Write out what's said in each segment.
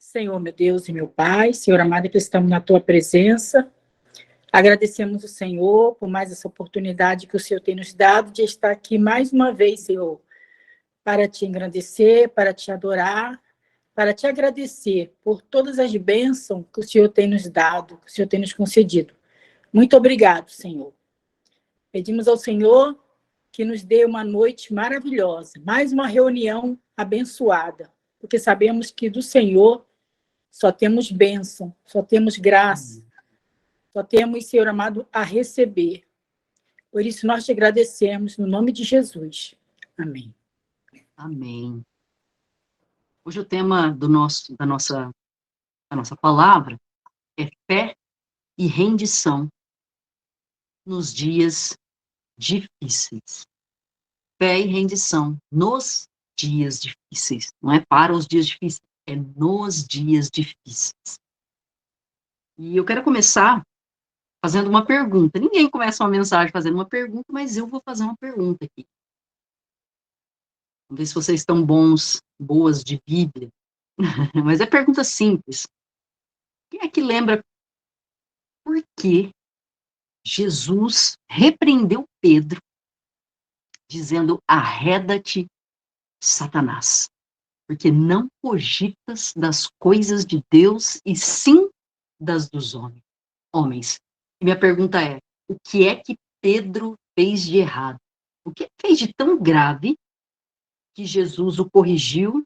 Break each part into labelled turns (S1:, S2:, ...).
S1: Senhor, meu Deus e meu Pai, Senhor amado, que estamos na Tua presença. Agradecemos o Senhor por mais essa oportunidade que o Senhor tem nos dado de estar aqui mais uma vez, Senhor, para Te engrandecer, para Te adorar, para Te agradecer por todas as bênçãos que o Senhor tem nos dado, que o Senhor tem nos concedido. Muito obrigado, Senhor. Pedimos ao Senhor que nos dê uma noite maravilhosa, mais uma reunião abençoada, porque sabemos que do Senhor só temos bênção, só temos graça, só temos, Senhor amado, a receber. Por isso nós te agradecemos, no nome de Jesus. Amém.
S2: Amém. Hoje o tema da nossa palavra é fé e rendição nos dias difíceis. Fé e rendição nos dias difíceis. Não é para os dias difíceis, é nos dias difíceis. E eu quero começar fazendo uma pergunta. Ninguém começa uma mensagem fazendo uma pergunta, mas eu vou fazer uma pergunta aqui. Vamos ver se vocês estão boas de Bíblia. Mas é pergunta simples. Quem é que lembra por que Jesus repreendeu Pedro, dizendo: arreda-te, Satanás, porque não cogitas das coisas de Deus, e sim das dos homens. E minha pergunta é: o que é que Pedro fez de errado? O que fez de tão grave que Jesus o corrigiu?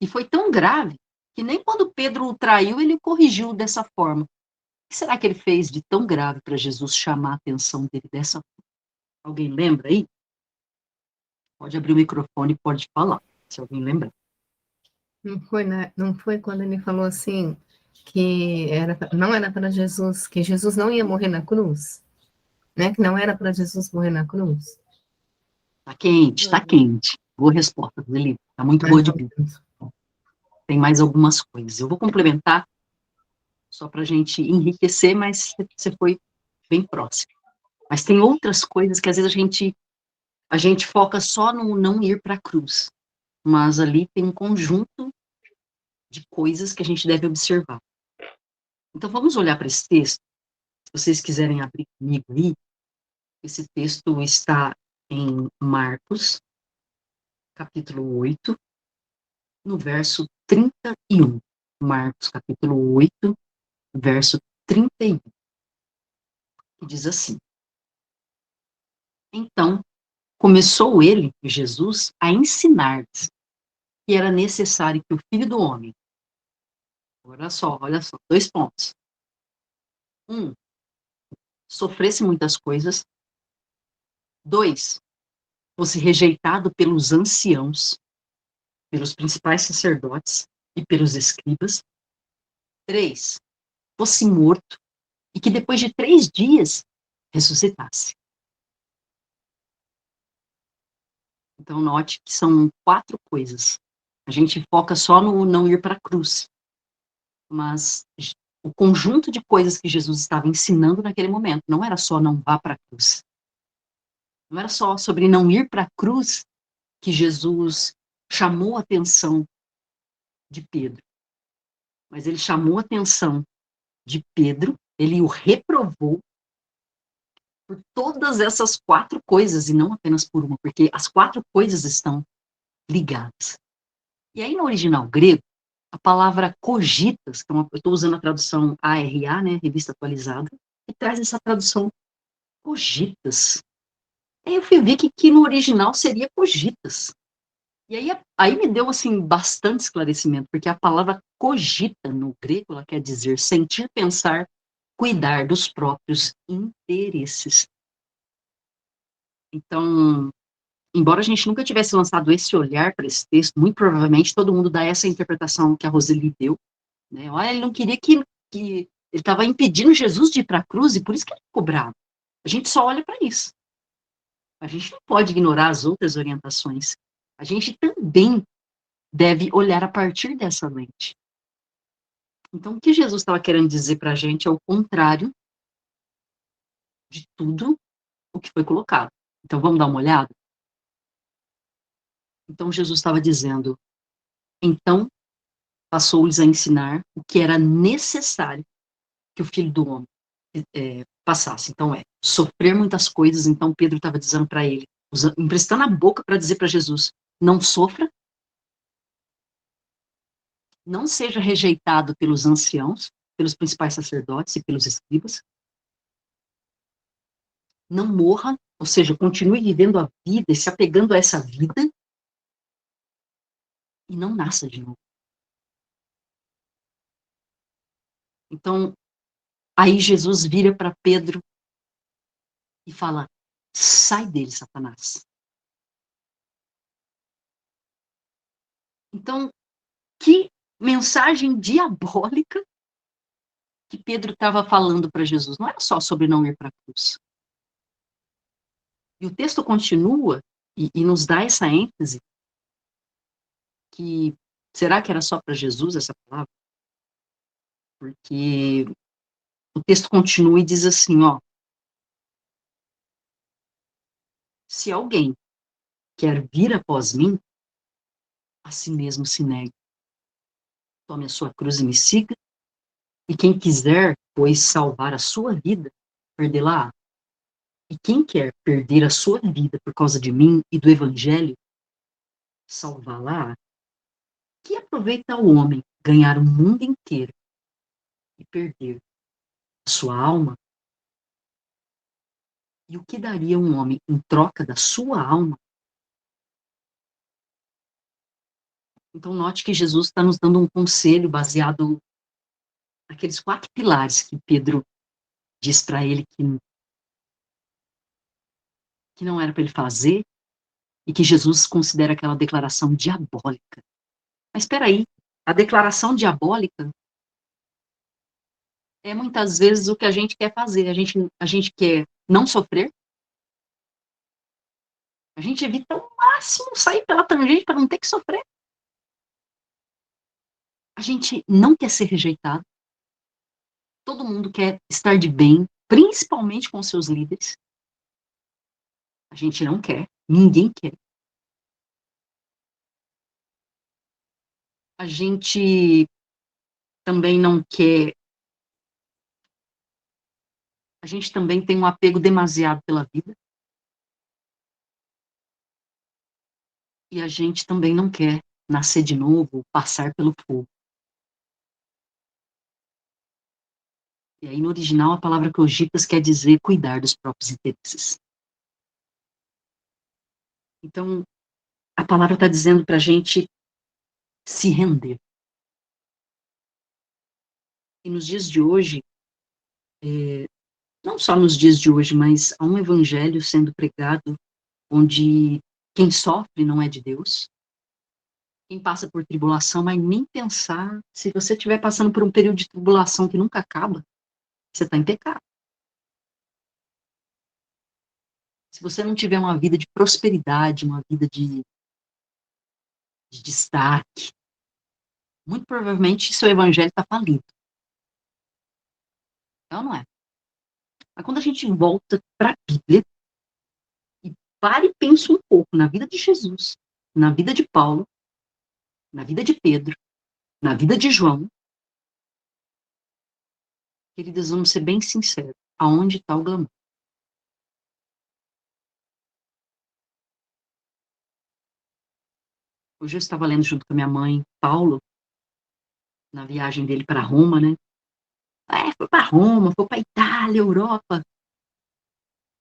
S2: E foi tão grave que nem quando Pedro o traiu, ele o corrigiu dessa forma. O que será que ele fez de tão grave para Jesus chamar a atenção dele dessa forma? Alguém lembra aí? Pode abrir o microfone e pode falar, se alguém lembrar.
S3: Não foi quando ele falou assim, que não era para Jesus, que Jesus não ia morrer na cruz? Né? Que não era para Jesus morrer na cruz?
S2: Tá quente, tá quente. Boa resposta, Zeli. Tá muito boa de Bíblia. Tem mais algumas coisas. Eu vou complementar, só para a gente enriquecer, mas você foi bem próximo. Mas tem outras coisas que às vezes a gente foca só no não ir para a cruz. Mas ali tem um conjunto de coisas que a gente deve observar. Então vamos olhar para esse texto. Se vocês quiserem abrir comigo aí, esse texto está em Marcos, capítulo 8, no verso 31. Marcos, capítulo 8, verso 31. Que diz assim: então, começou ele, Jesus, a ensinar-lhes que era necessário que o Filho do Homem, olha só, 2 pontos. 1, sofresse muitas coisas. 2, fosse rejeitado pelos anciãos, pelos principais sacerdotes e pelos escribas. 3, fosse morto e que depois de 3 dias ressuscitasse. Então, note que são 4 coisas. A gente foca só no não ir para a cruz. Mas o conjunto de coisas que Jesus estava ensinando naquele momento não era só não vá para a cruz. Não era só sobre não ir para a cruz que Jesus chamou a atenção de Pedro. Mas ele chamou a atenção de Pedro, ele o reprovou por todas essas 4 coisas, e não apenas por uma, porque as 4 coisas estão ligadas. E aí, no original grego, a palavra cogitas, que eu estou usando a tradução ARA, né, Revista Atualizada, que traz essa tradução cogitas. Aí eu fui ver que no original seria cogitas. E aí me deu, assim, bastante esclarecimento, porque a palavra cogita, no grego, ela quer dizer sentir, pensar, cuidar dos próprios interesses. Então, embora a gente nunca tivesse lançado esse olhar para esse texto, muito provavelmente todo mundo dá essa interpretação que a Roseli deu, né? Olha, ele não queria que ele estava impedindo Jesus de ir para a cruz, e por isso que ele ficou bravo. A gente só olha para isso. A gente não pode ignorar as outras orientações. A gente também deve olhar a partir dessa lente. Então, o que Jesus estava querendo dizer para a gente é o contrário de tudo o que foi colocado. Então, vamos dar uma olhada? Então, Jesus estava dizendo: então, passou-lhes a ensinar o que era necessário que o Filho do Homem passasse. Então, sofrer muitas coisas. Então, Pedro estava dizendo para ele, emprestando a boca para dizer para Jesus, não sofra, não seja rejeitado pelos anciãos, pelos principais sacerdotes e pelos escribas, não morra, ou seja, continue vivendo a vida e se apegando a essa vida, e não nasça de novo. Então, aí Jesus vira para Pedro e fala, sai dele, Satanás. Então, que mensagem diabólica que Pedro estava falando para Jesus. Não era só sobre não ir para a cruz. E o texto continua e nos dá essa ênfase que, será que era só para Jesus essa palavra? Porque o texto continua e diz assim, se alguém quer vir após mim, a si mesmo se negue. Tome a sua cruz e me siga, e quem quiser, pois, salvar a sua vida, perdê-la. E quem quer perder a sua vida por causa de mim e do evangelho, salvá-la. Que aproveita o homem ganhar o mundo inteiro e perder a sua alma? E o que daria um homem em troca da sua alma? Então, note que Jesus está nos dando um conselho baseado naqueles 4 pilares que Pedro diz para ele que não era para ele fazer e que Jesus considera aquela declaração diabólica. Mas espera aí, a declaração diabólica é muitas vezes o que a gente quer fazer. A gente quer não sofrer. A gente evita ao máximo sair pela tangente para não ter que sofrer. A gente não quer ser rejeitado. Todo mundo quer estar de bem, principalmente com seus líderes. A gente não quer. Ninguém quer. A gente também não quer. A gente também tem um apego demasiado pela vida. E a gente também não quer nascer de novo, passar pelo fogo. E aí, no original, a palavra crogitas quer dizer cuidar dos próprios interesses. Então, a palavra está dizendo para a gente se render. E nos dias de hoje, não só nos dias de hoje, mas há um evangelho sendo pregado onde quem sofre não é de Deus. Quem passa por tribulação, mas nem pensar, se você estiver passando por um período de tribulação que nunca acaba, você está em pecado. Se você não tiver uma vida de prosperidade, uma vida de destaque, muito provavelmente seu evangelho está falido. Então, não é. Mas quando a gente volta para a Bíblia, e para e pensa um pouco na vida de Jesus, na vida de Paulo, na vida de Pedro, na vida de João, queridas, vamos ser bem sinceros, aonde está o glamour? Hoje eu estava lendo junto com a minha mãe, Paulo, na viagem dele para Roma, né? Foi para Roma, foi para Itália, Europa.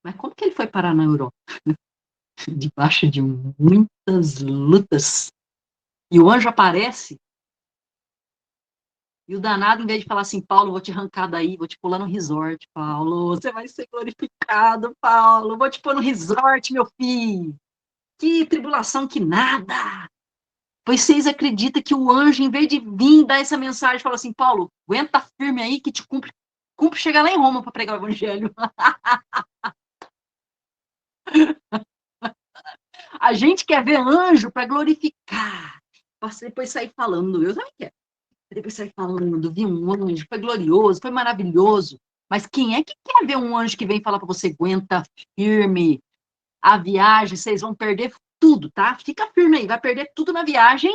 S2: Mas como que ele foi parar na Europa? Debaixo de muitas lutas. E o anjo aparece. E o danado, em vez de falar assim, Paulo, vou te arrancar daí, vou te pular no resort, Paulo. Você vai ser glorificado, Paulo. Vou te pôr no resort, meu filho. Que tribulação que nada. Pois vocês acreditam que o anjo, em vez de vir dar essa mensagem, fala assim, Paulo, aguenta firme aí que te cumpre chegar lá em Roma para pregar o evangelho. A gente quer ver anjo para glorificar. Para depois sair falando, eu também quero. Depois sair falando, vi um anjo, foi glorioso, foi maravilhoso. Mas quem é que quer ver um anjo que vem falar para você, aguenta firme, a viagem, vocês vão perder tudo, tá? Fica firme aí, vai perder tudo na viagem,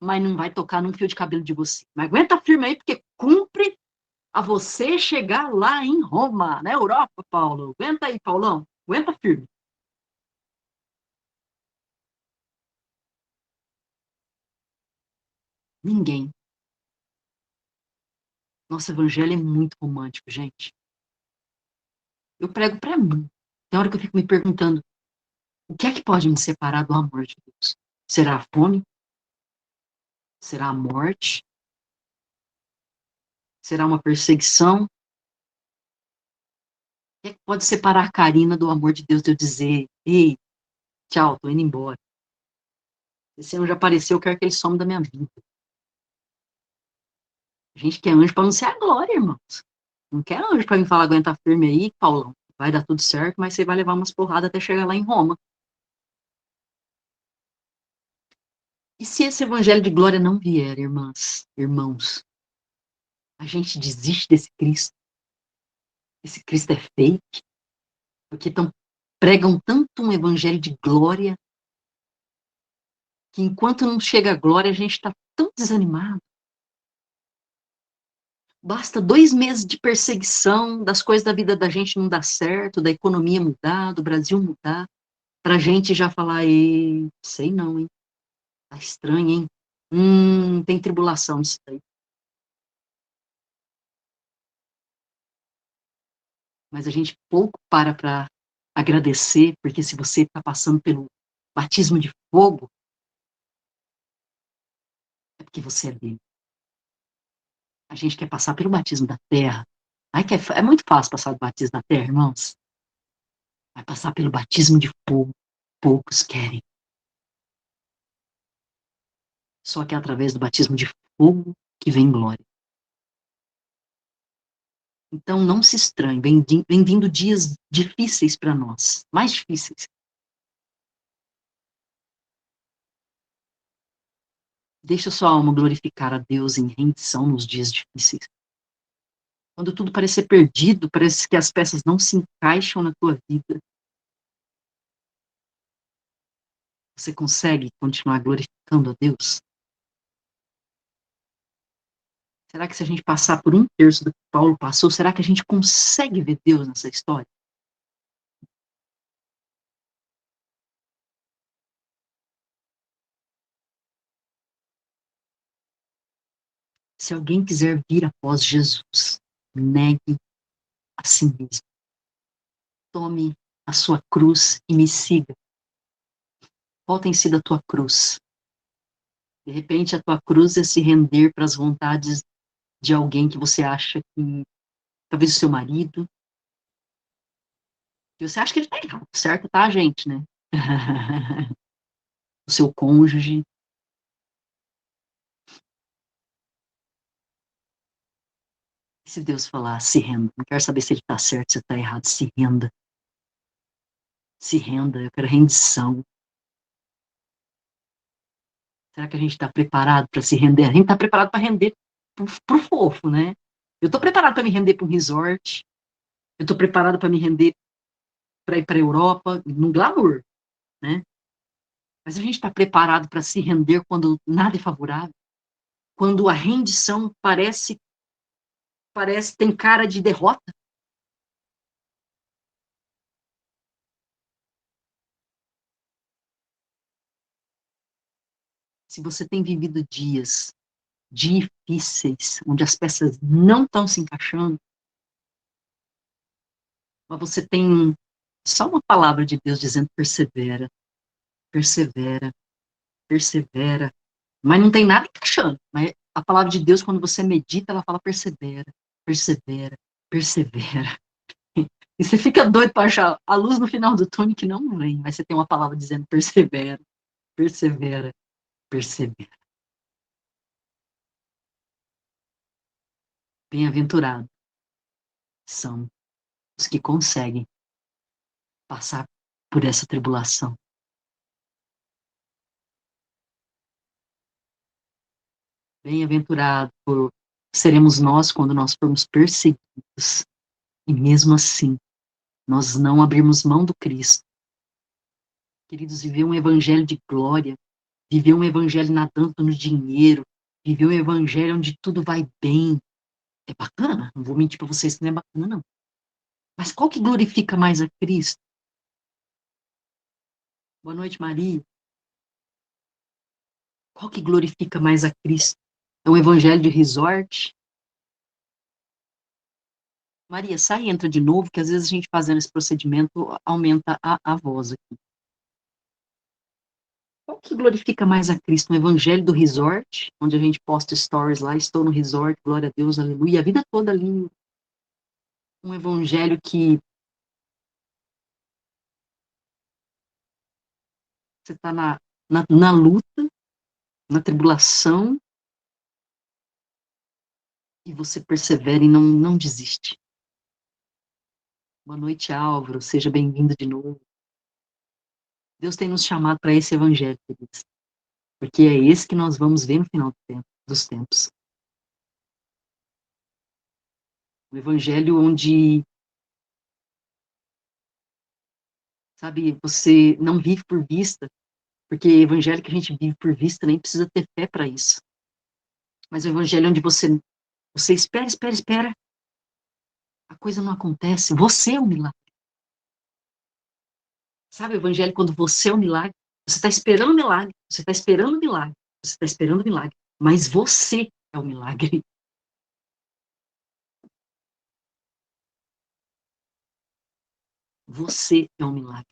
S2: mas não vai tocar num fio de cabelo de você. Mas aguenta firme aí, porque cumpre a você chegar lá em Roma, na Europa, Paulo. Aguenta aí, Paulão. Aguenta firme. Ninguém. Nosso evangelho é muito romântico, gente. Eu prego para mim. Tem hora que eu fico me perguntando, o que é que pode me separar do amor de Deus? Será a fome? Será a morte? Será uma perseguição? O que é que pode separar a Karina do amor de Deus, de eu dizer, ei, tchau, tô indo embora. Esse ano já apareceu, eu quero que ele some da minha vida. A gente quer anjo para anunciar a glória, irmãos. Não quer anjo para me falar, aguenta firme aí, Paulão. Vai dar tudo certo, mas você vai levar umas porradas até chegar lá em Roma. E se esse evangelho de glória não vier, irmãs, irmãos, a gente desiste desse Cristo? Esse Cristo é fake? Porque pregam tanto um evangelho de glória que enquanto não chega a glória, a gente está tão desanimado. Basta 2 meses de perseguição, das coisas da vida da gente não dar certo, da economia mudar, do Brasil mudar, para a gente já falar, sei não, hein? Tá estranho, hein? Tem tribulação nisso aí. Mas a gente pouco para agradecer, porque se você está passando pelo batismo de fogo, é porque você é dele. A gente quer passar pelo batismo da terra. É muito fácil passar do batismo da terra, irmãos. Vai passar pelo batismo de fogo. Poucos querem. Só que é através do batismo de fogo que vem glória. Então não se estranhe, vem vindo dias difíceis para nós, mais difíceis. Deixa sua alma glorificar a Deus em rendição nos dias difíceis. Quando tudo parecer perdido, parece que as peças não se encaixam na tua vida. Você consegue continuar glorificando a Deus? Será que se a gente passar por 1/3 do que Paulo passou, será que a gente consegue ver Deus nessa história? Se alguém quiser vir após Jesus, negue a si mesmo. Tome a sua cruz e me siga. Qual tem sido a tua cruz? De repente, a tua cruz é se render para as vontades de alguém que você acha que, talvez o seu marido, e você acha que ele está errado, certo? Tá, gente, né? O seu cônjuge. E se Deus falar, se renda, não quero saber se ele está certo, se está errado, se renda. Se renda, eu quero rendição. Será que a gente está preparado para se render? A gente está preparado para render pro fofo, né? Eu estou preparado para me render para um resort. Eu estou preparado para me render para ir para a Europa, num glamour, né? Mas a gente está preparado para se render quando nada é favorável? Quando a rendição parece tem cara de derrota? Se você tem vivido dias difíceis, onde as peças não estão se encaixando, mas você tem só uma palavra de Deus dizendo persevera, persevera, persevera, mas não tem nada encaixando. Mas a palavra de Deus, quando você medita, ela fala persevera, persevera, persevera. E você fica doido para achar a luz no final do túnel que não vem, mas você tem uma palavra dizendo persevera, persevera, persevera. Bem-aventurado são os que conseguem passar por essa tribulação. Bem-aventurado seremos nós quando nós formos perseguidos. E mesmo assim, nós não abrimos mão do Cristo. Queridos, viver um evangelho de glória viver um evangelho nadando no dinheiro, viver um evangelho onde tudo vai bem. É bacana, não vou mentir para vocês que não é bacana, não. Mas qual que glorifica mais a Cristo? Boa noite, Maria. Qual que glorifica mais a Cristo? É um evangelho de resort? Maria, sai e entra de novo, que às vezes a gente fazendo esse procedimento aumenta a voz aqui. Qual que glorifica mais a Cristo? Um evangelho do resort, onde a gente posta stories lá, estou no resort, glória a Deus, aleluia, a vida toda ali. Um evangelho que você está na luta, na tribulação, e você persevera e não desiste. Boa noite, Álvaro, seja bem-vindo de novo. Deus tem nos chamado para esse evangelho, queridos, porque é esse que nós vamos ver no final dos tempos. Um evangelho onde, sabe, você não vive por vista, porque evangelho que a gente vive por vista nem precisa ter fé para isso. Mas o evangelho onde você espera, a coisa não acontece, você é o milagre. Sabe o evangelho quando você é o milagre? Você está esperando o milagre, você está esperando o milagre, você está esperando o milagre, mas você é o milagre. Você é um milagre.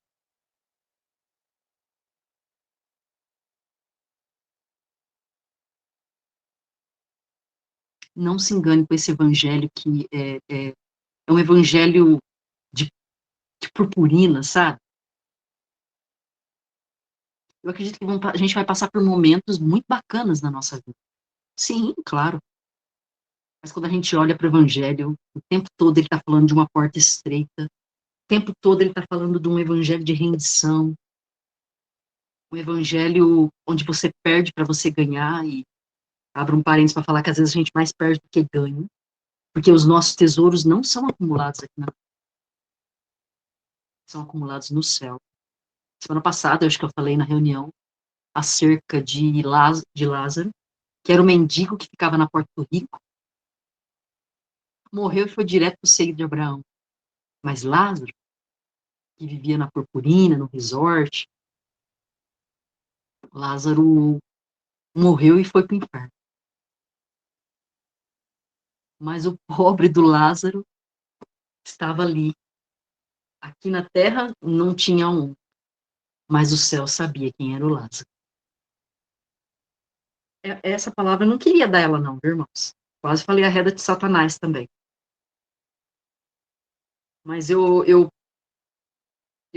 S2: Não se engane com esse evangelho que é um evangelho de purpurina, sabe? Eu acredito que a gente vai passar por momentos muito bacanas na nossa vida. Sim, claro. Mas quando a gente olha para o evangelho, o tempo todo ele está falando de uma porta estreita, o tempo todo ele está falando de um evangelho de rendição, um evangelho onde você perde para você ganhar, e abro um parênteses para falar que às vezes a gente mais perde do que ganha, porque os nossos tesouros não são acumulados aqui na terra, são acumulados no céu. Semana passada, eu acho que eu falei na reunião acerca de Lázaro, que era o mendigo que ficava na porta do rico, morreu e foi direto para o seio de Abraão. Mas Lázaro, que vivia na purpurina, no resort, Lázaro morreu e foi para o inferno. Mas o pobre do Lázaro estava ali. Aqui na terra não tinha um, mas o céu sabia quem era o Lázaro. Essa palavra eu não queria dar ela não, viu, irmãos? Quase falei a reda de Satanás também. Mas eu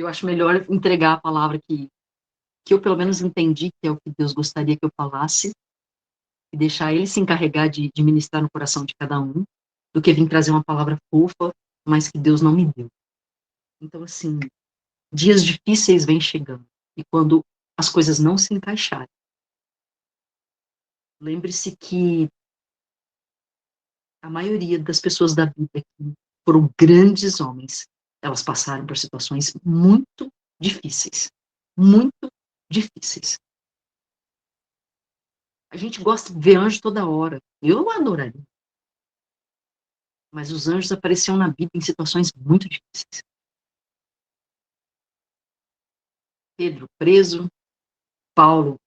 S2: acho melhor entregar a palavra que eu pelo menos entendi que é o que Deus gostaria que eu falasse, e deixar ele se encarregar de ministrar no coração de cada um, do que vir trazer uma palavra fofa, mas que Deus não me deu. Então, assim, dias difíceis vêm chegando, e quando as coisas não se encaixarem, lembre-se que a maioria das pessoas da Bíblia que foram grandes homens, elas passaram por situações muito difíceis. Muito difíceis. A gente gosta de ver anjo toda hora. Eu adoraria. Mas os anjos apareciam na Bíblia em situações muito difíceis. Pedro preso, Paulo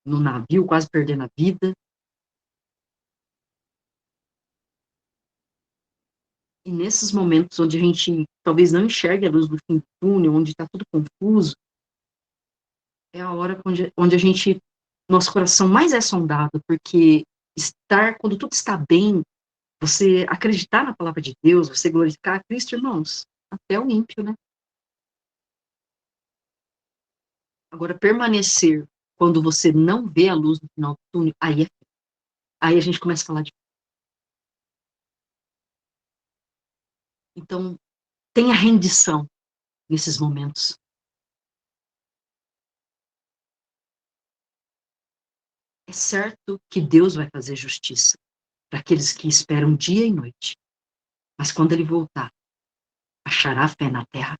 S2: no navio, quase perdendo a vida. E nesses momentos onde a gente talvez não enxergue a luz do fim do túnel, onde está tudo confuso, é a hora onde a gente, nosso coração mais é sondado, porque quando tudo está bem, você acreditar na palavra de Deus, você glorificar a Cristo, irmãos, até o ímpio, né? Agora, permanecer quando você não vê a luz no final do túnel, aí a gente começa a falar de... Então, tenha rendição nesses momentos. É certo que Deus vai fazer justiça para aqueles que esperam dia e noite. Mas quando ele voltar, achará fé na terra.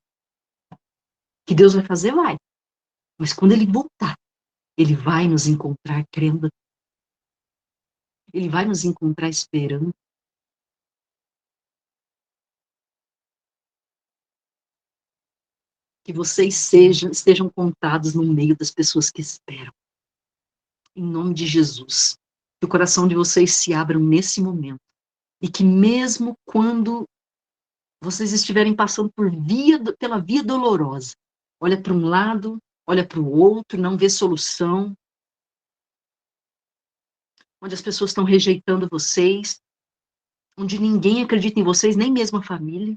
S2: Que Deus vai fazer, vai. Mas quando ele voltar, Ele vai nos encontrar crendo. Ele vai nos encontrar esperando. Que vocês estejam contados no meio das pessoas que esperam. Em nome de Jesus. Que o coração de vocês se abra nesse momento. E que mesmo quando vocês estiverem passando pela via dolorosa, olha para um lado, olha para o outro, não vê solução, onde as pessoas estão rejeitando vocês, onde ninguém acredita em vocês, nem mesmo a família,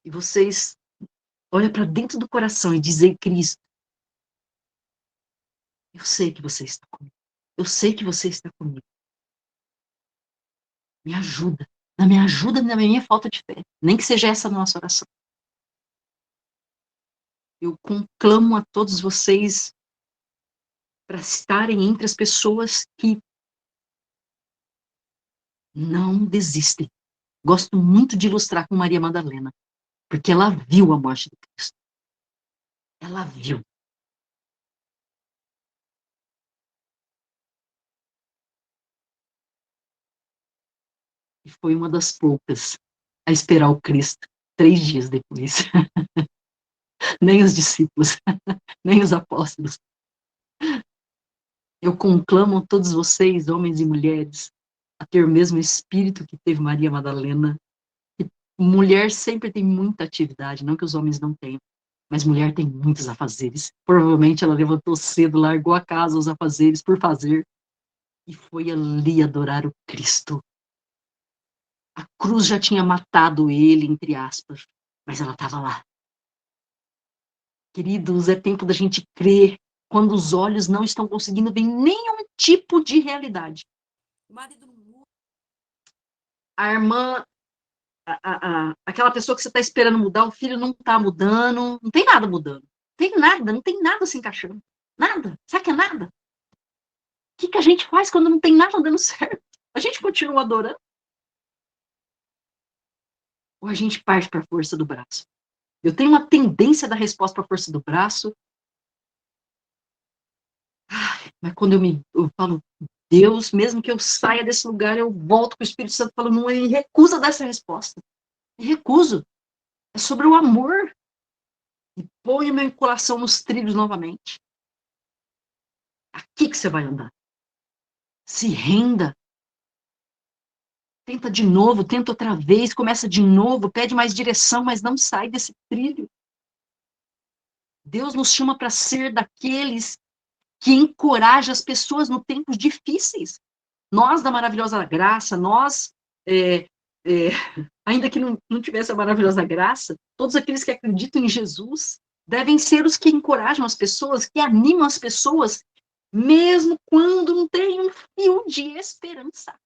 S2: e vocês olham para dentro do coração e dizem: Cristo, eu sei que você está comigo, eu sei que você está comigo, me ajuda na minha falta de fé, nem que seja essa a nossa oração. Eu conclamo a todos vocês para estarem entre as pessoas que não desistem. Gosto muito de ilustrar com Maria Madalena, porque ela viu a morte de Cristo. Ela viu. E foi uma das poucas a esperar o Cristo 3 dias depois. Nem os discípulos, nem os apóstolos. Eu conclamo a todos vocês, homens e mulheres, a ter o mesmo espírito que teve Maria Madalena. E mulher sempre tem muita atividade, não que os homens não tenham, mas mulher tem muitos afazeres. Provavelmente ela levantou cedo, largou a casa, os afazeres por fazer, e foi ali adorar o Cristo. A cruz já tinha matado ele, entre aspas, mas ela estava lá. Queridos, é tempo da gente crer quando os olhos não estão conseguindo ver nenhum tipo de realidade. O marido não muda. A irmã, aquela pessoa que você está esperando mudar, o filho não está mudando, não tem nada mudando. Não tem nada se encaixando. Nada. Sabe que é nada? O que a gente faz quando não tem nada dando certo? A gente continua adorando? Ou a gente parte para a força do braço? Eu tenho uma tendência da resposta para a força do braço. Mas quando eu falo, Deus, mesmo que eu saia desse lugar, eu volto com o Espírito Santo falando, não, ele recusa dessa resposta. Eu recuso. É sobre o amor. E põe o meu coração nos trilhos novamente. Aqui que você vai andar. Se renda. Tenta de novo, tenta outra vez, começa de novo, pede mais direção, mas não sai desse trilho. Deus nos chama para ser daqueles que encoraja as pessoas no tempos difíceis. Nós, da maravilhosa graça, nós, ainda que não tivesse a maravilhosa graça, todos aqueles que acreditam em Jesus devem ser os que encorajam as pessoas, que animam as pessoas, mesmo quando não tem um fio de esperança.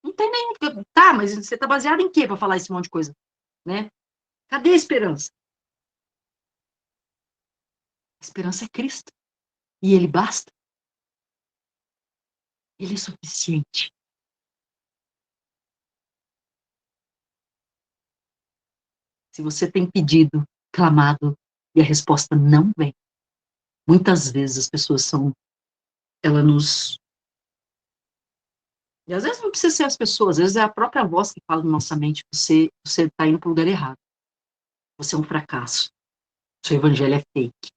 S2: Não tem nem. Tá, mas você está baseado em quê para falar esse monte de coisa? Né? Cadê a esperança? A esperança é Cristo. E Ele basta. Ele é suficiente. Se você tem pedido, clamado, e a resposta não vem, muitas vezes as pessoas ela nos... E às vezes não precisa ser as pessoas, às vezes é a própria voz que fala na nossa mente, você está indo para o lugar errado. Você é um fracasso. Seu evangelho é fake.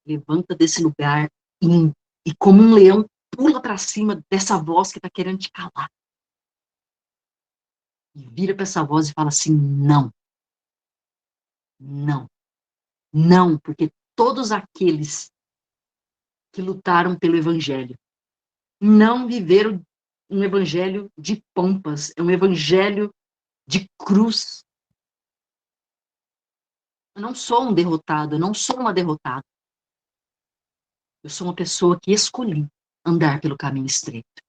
S2: Levanta desse lugar e como um leão, pula para cima dessa voz que está querendo te calar. E vira para essa voz e fala assim, não. Não. Não, porque todos aqueles que lutaram pelo evangelho não viveram um evangelho de pompas, é um evangelho de cruz. Eu não sou um derrotado, eu não sou uma derrotada. Eu sou uma pessoa que escolhi andar pelo caminho estreito.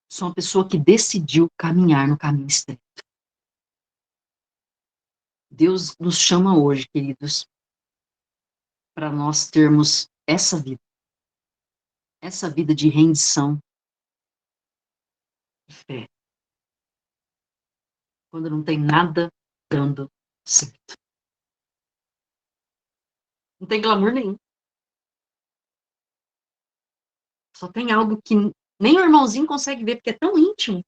S2: Sou uma pessoa que decidiu caminhar no caminho estreito. Deus nos chama hoje, queridos, para nós termos essa vida. essa vida de rendição, de fé, quando não tem nada dando certo. Não tem glamour nenhum. Só tem algo que nem o irmãozinho consegue ver, porque é tão íntimo.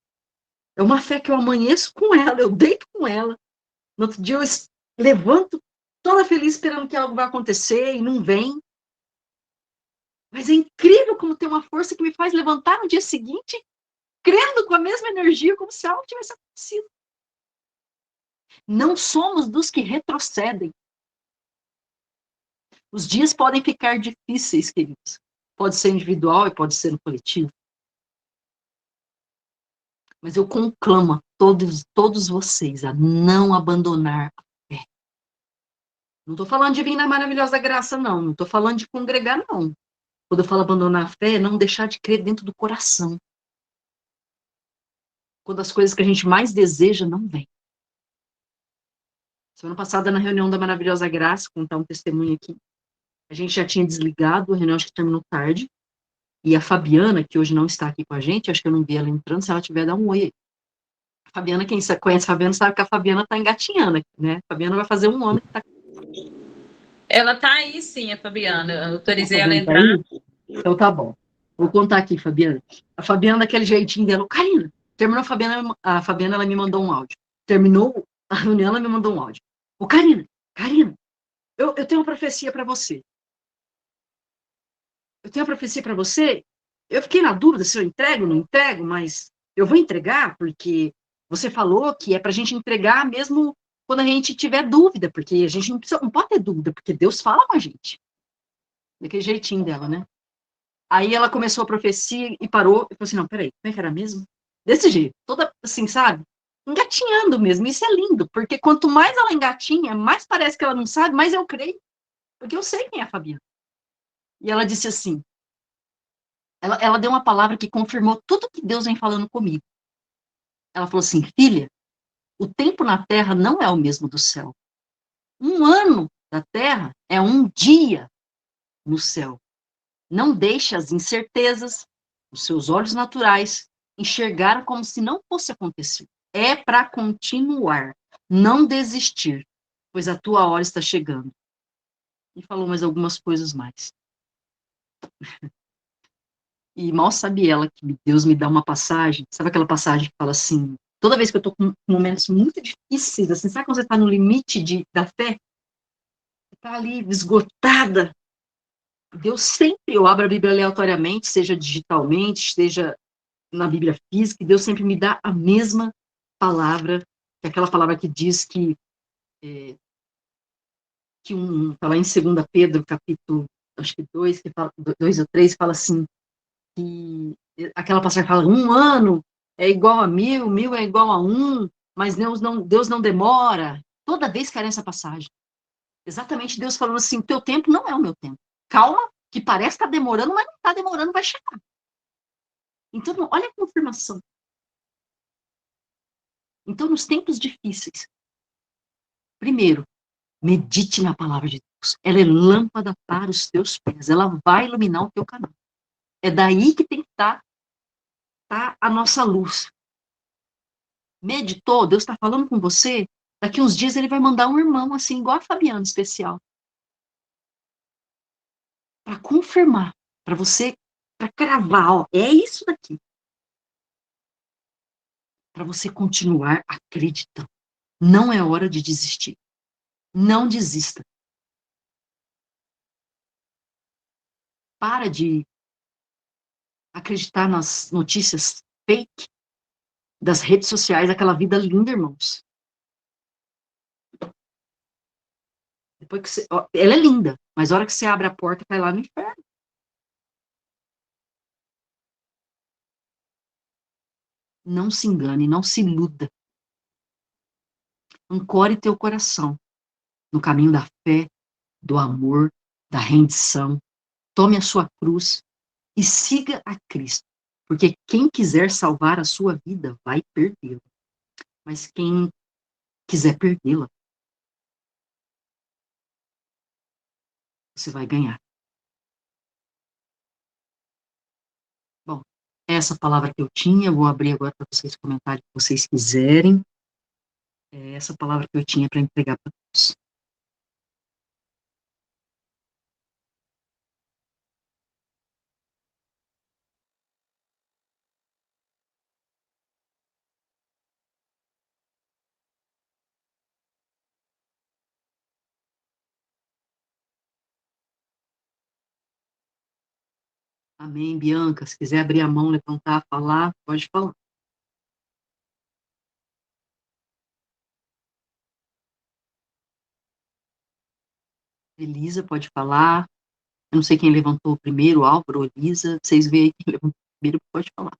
S2: É uma fé que eu amanheço com ela, eu deito com ela. No outro dia eu levanto toda feliz esperando que algo vai acontecer e não vem. Mas é incrível como tem uma força que me faz levantar no dia seguinte, crendo com a mesma energia, como se algo tivesse acontecido. Não somos dos que retrocedem. Os dias podem ficar difíceis, queridos. Pode ser individual e pode ser no coletivo. Mas eu conclamo a todos vocês a não abandonar a fé. Não estou falando de vir na maravilhosa graça, não. Não estou falando de congregar, não. Quando eu falo abandonar a fé, é não deixar de crer dentro do coração. Quando as coisas que a gente mais deseja não vêm. Semana passada, na reunião da Maravilhosa Graça, contar um testemunho aqui, a gente já tinha desligado, a reunião acho que terminou tarde, e a Fabiana, que hoje não está aqui com a gente, acho que eu não vi ela entrando, se ela tiver, dá um oi aí. A Fabiana, quem conhece a Fabiana sabe que a Fabiana está engatinhando aqui, né? A Fabiana vai fazer um ano que está.
S4: Ela tá aí, sim, a Fabiana. Eu autorizei ela a
S2: Tá
S4: entrar.
S2: aí? Então tá bom. Vou contar aqui, Fabiana. A Fabiana, daquele jeitinho dela, Karina, terminou a Fabiana, ela me mandou um áudio. Terminou a reunião, ela me mandou um áudio. Ô, Karina, eu tenho uma profecia para você. Eu tenho uma profecia para você. Eu fiquei na dúvida se eu entrego ou não entrego, mas eu vou entregar porque você falou que é para a gente entregar mesmo quando a gente tiver dúvida, porque a gente não pode ter dúvida, porque Deus fala com a gente. Daquele jeitinho dela, né? Aí ela começou a profecia e parou e falou assim, não, peraí, como é que era mesmo? Desse jeito, toda assim, sabe? Engatinhando mesmo, isso é lindo, porque quanto mais ela engatinha, mais parece que ela não sabe, mais eu creio, porque eu sei quem é a Fabiana. E ela disse assim, ela deu uma palavra que confirmou tudo que Deus vem falando comigo. Ela falou assim, filha, o tempo na terra não é o mesmo do céu. Um ano da terra é um dia no céu. Não deixe as incertezas, os seus olhos naturais, enxergar como se não fosse acontecer. É para continuar, não desistir, pois a tua hora está chegando. E falou mais algumas coisas mais. E mal sabe ela que Deus me dá uma passagem, sabe aquela passagem que fala assim, toda vez que eu estou com momentos muito difíceis, assim, sabe quando você está no limite da fé? Você está ali esgotada. Deus sempre, eu abro a Bíblia aleatoriamente, seja digitalmente, seja na Bíblia física, e Deus sempre me dá a mesma palavra, que é aquela palavra que diz que tá lá em 2 Pedro, capítulo, acho que 2, que fala, 2 ou 3, fala assim, que aquela passagem fala, um ano é igual a 1000, 1000 é igual a um, mas Deus não demora. Toda vez que era essa passagem. Exatamente Deus falando assim, teu tempo não é o meu tempo. Calma, que parece que está demorando, mas não está demorando, vai chegar. Então, olha a confirmação. Então, nos tempos difíceis, primeiro, medite na palavra de Deus. Ela é lâmpada para os teus pés. Ela vai iluminar o teu caminho. É daí que tem que estar a nossa luz. Meditou, Deus está falando com você, daqui uns dias ele vai mandar um irmão, assim, igual a Fabiana, especial. Para confirmar, para você, para cravar, ó, é isso daqui. Para você continuar acreditando. Não é hora de desistir. Não desista. Para de acreditar nas notícias fake das redes sociais, aquela vida linda, irmãos. Depois que você, ó, ela é linda, mas a hora que você abre a porta, cai lá no inferno. Não se engane, não se iluda. Ancore teu coração no caminho da fé, do amor, da rendição. Tome a sua cruz e siga a Cristo. Porque quem quiser salvar a sua vida vai perdê-la. Mas quem quiser perdê-la, você vai ganhar. essa palavra que eu tinha, eu vou abrir agora para vocês comentarem o que vocês quiserem. É essa palavra que eu tinha para entregar para todos. Amém, Bianca. Se quiser abrir a mão, levantar, falar, pode falar. Elisa, pode falar. Eu não sei quem levantou primeiro, Álvaro ou Elisa. Vocês veem aí quem levantou primeiro, pode falar.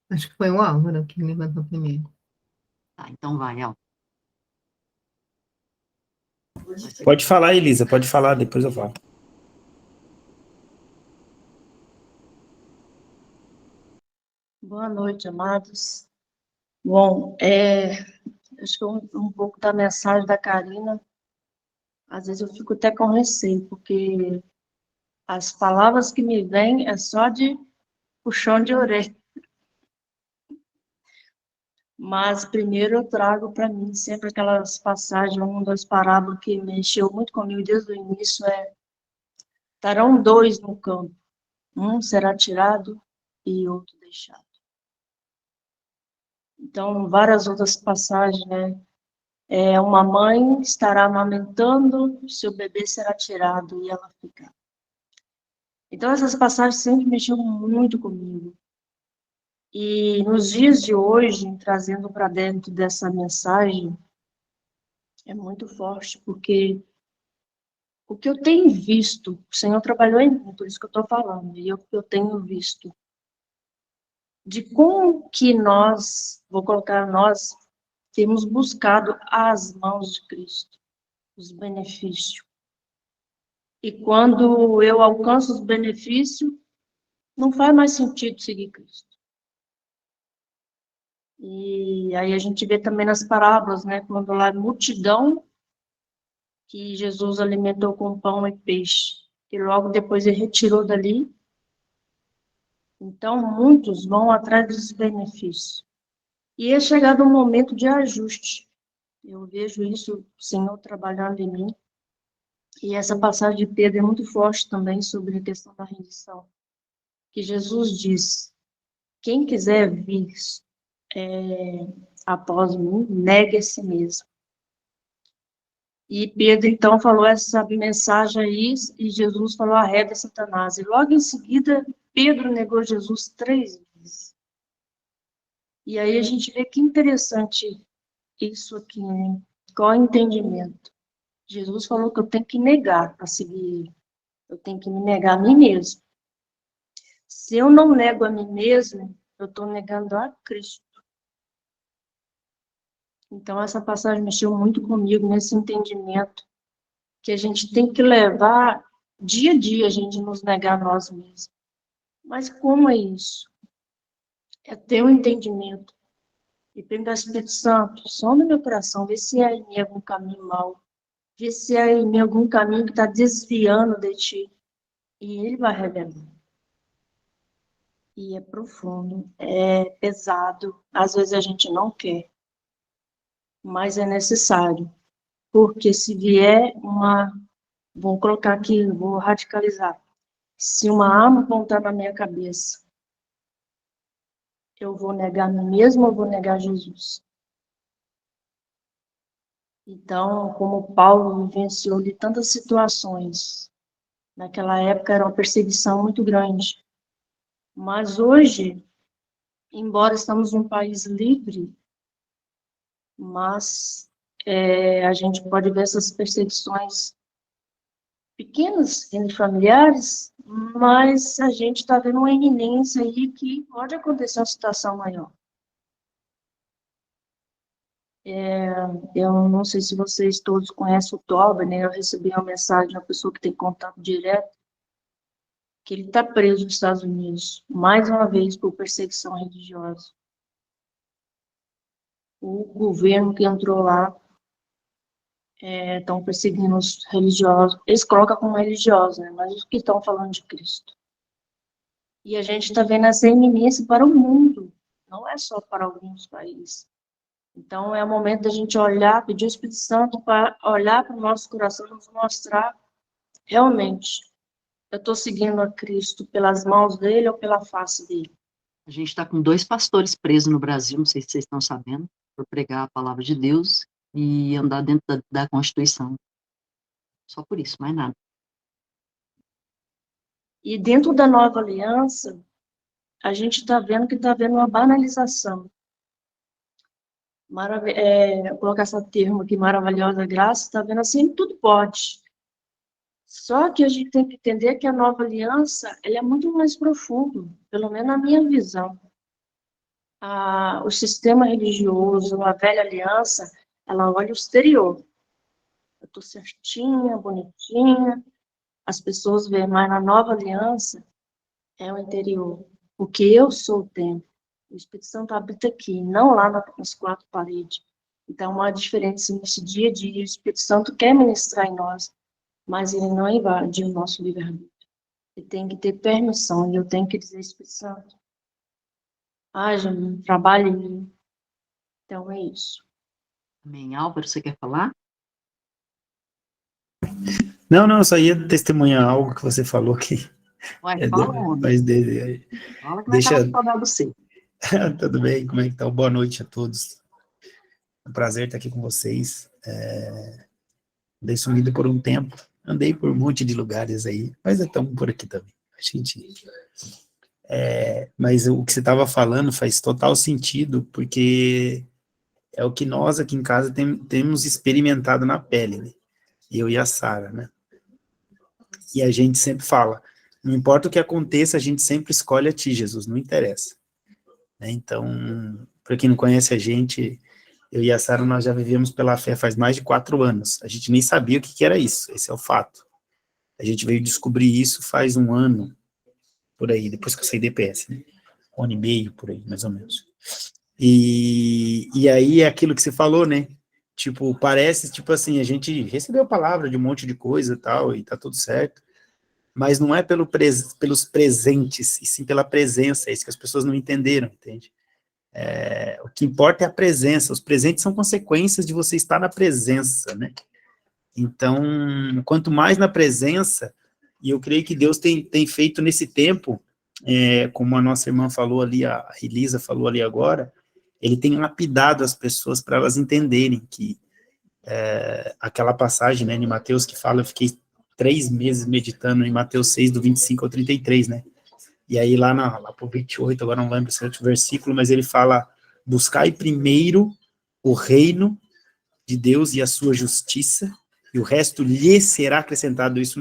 S3: Acho que foi o Álvaro que levantou primeiro.
S2: Tá, então vai, Álvaro.
S5: Pode falar, Elisa, pode falar, depois eu falo.
S6: Boa noite, amados. Bom, acho que um pouco da mensagem da Karina, às vezes eu fico até com receio, porque as palavras que me vêm é só de puxão de orelha. Mas primeiro eu trago para mim sempre aquelas passagens, uma das parábolas que mexeu muito comigo desde o início estarão dois no campo, um será tirado e outro deixado. Então, várias outras passagens, né? Uma mãe estará amamentando, seu bebê será tirado e ela fica. Então, essas passagens sempre mexeram muito comigo. E nos dias de hoje, trazendo para dentro dessa mensagem, é muito forte, porque o que eu tenho visto, o Senhor trabalhou em mim, por isso que eu estou falando, e o que eu tenho visto, de como que nós, vou colocar nós, temos buscado as mãos de Cristo, os benefícios. E quando eu alcanço os benefícios, não faz mais sentido seguir Cristo. E aí a gente vê também nas parábolas, né, quando lá a multidão que Jesus alimentou com pão e peixe, e logo depois ele retirou dali. Então, muitos vão atrás dos benefícios. E é chegado um momento de ajuste. Eu vejo isso, o Senhor trabalhando em mim. E essa passagem de Pedro é muito forte também sobre a questão da rendição. Que Jesus diz, quem quiser vir após mim, negue a si mesmo. E Pedro, então, falou essa mensagem aí, e Jesus falou, arreda Satanás. E logo em seguida, Pedro negou Jesus 3 vezes. E aí a gente vê que interessante isso aqui, né? Qual é o entendimento? Jesus falou que eu tenho que negar para seguir ele. Eu tenho que me negar a mim mesmo. Se eu não nego a mim mesmo, eu estou negando a Cristo. Então, essa passagem mexeu muito comigo nesse entendimento que a gente tem que levar dia a dia, a gente nos negar a nós mesmos. Mas como é isso? É ter um entendimento. E pegar o Espírito Santo, som no meu coração, ver se há em mim algum caminho mau. Ver se há em mim algum caminho que está desviando de ti. E ele vai revelar. E é profundo, é pesado. Às vezes a gente não quer. Mas é necessário. Porque se vier vou colocar aqui, vou radicalizar. Se uma arma apontar na minha cabeça, eu vou negar a mim mesmo ou vou negar Jesus? Então, como Paulo vivenciou de tantas situações, naquela época era uma perseguição muito grande. Mas hoje, embora estamos num país livre, mas a gente pode ver essas perseguições pequenas entre familiares, mas a gente está vendo uma iminência aí que pode acontecer uma situação maior. Eu não sei se vocês todos conhecem o Toba, né? Eu recebi uma mensagem de uma pessoa que tem contato direto, que ele está preso nos Estados Unidos, mais uma vez por perseguição religiosa. O governo que entrou lá estão perseguindo os religiosos. Eles colocam como religiosos, né? Mas os que estão falando de Cristo. E a gente está vendo essa iminência para o mundo, não é só para alguns países. Então, é o momento da gente olhar, pedir o Espírito Santo para olhar para o nosso coração e nos mostrar realmente, eu estou seguindo a Cristo pelas mãos dele ou pela face dele.
S2: A gente está com 2 pastores presos no Brasil, não sei se vocês estão sabendo, por pregar a palavra de Deus e andar dentro da Constituição. Só por isso, mais nada.
S6: E dentro da nova aliança, a gente está vendo que está havendo uma banalização. Colocar esse termo aqui, maravilhosa graça, está vendo assim, tudo pode. Só que a gente tem que entender que a nova aliança, ela é muito mais profundo, pelo menos na minha visão. O sistema religioso, a velha aliança, ela olha o exterior. Eu estou certinha, bonitinha, as pessoas veem, mas na nova aliança é o interior. Porque eu sou o templo. O Espírito Santo habita aqui, não lá nas 4 paredes. Então, uma diferença nesse dia a dia, o Espírito Santo quer ministrar em nós, mas ele não invade o nosso livre-arbítrio. Ele tem que ter permissão, e eu tenho que dizer, Espírito Santo, trabalhe em mim. Então, é isso.
S2: Amém. Álvaro, você quer falar?
S5: Não, eu só ia testemunhar algo que você falou que
S2: Ué,
S5: é
S2: fala, homem.
S5: mas
S2: Fala que
S5: deixa-
S2: vai estar saudade do você.
S5: tudo bem, como é que tá? Boa noite a todos. É um prazer estar aqui com vocês. Andei sumido por um tempo, andei por um monte de lugares aí, mas estamos por aqui também. A gente, mas o que você estava falando faz total sentido, porque é o que nós aqui em casa temos experimentado na pele, né? Eu e a Sara, né? E a gente sempre fala, não importa o que aconteça, a gente sempre escolhe a ti, Jesus, não interessa. Né? Então, para quem não conhece a gente, eu e a Sara, nós já vivíamos pela fé faz mais de 4 anos. A gente nem sabia o que era isso, esse é o fato. A gente veio descobrir isso faz 1 ano, por aí, depois que eu saí do EPS, né? 1 ano e meio, por aí, mais ou menos. E aí é aquilo que você falou, né? Tipo, parece, tipo assim, a gente recebeu a palavra de um monte de coisa e tal, e tá tudo certo, mas não é pelos presentes, e sim pela presença, é isso que as pessoas não entenderam, entende? O que importa é a presença, os presentes são consequências de você estar na presença, né? Então, quanto mais na presença, e eu creio que Deus tem feito nesse tempo, como a nossa irmã falou ali, a Elisa falou ali agora, ele tem lapidado as pessoas para elas entenderem que aquela passagem, né, de Mateus que fala, eu fiquei 3 meses meditando em Mateus 6, do 25 ao 33, né, e aí lá pro 28, agora não lembro se é outro versículo, mas ele fala, buscai primeiro o reino de Deus e a sua justiça, e o resto lhe será acrescentado. Isso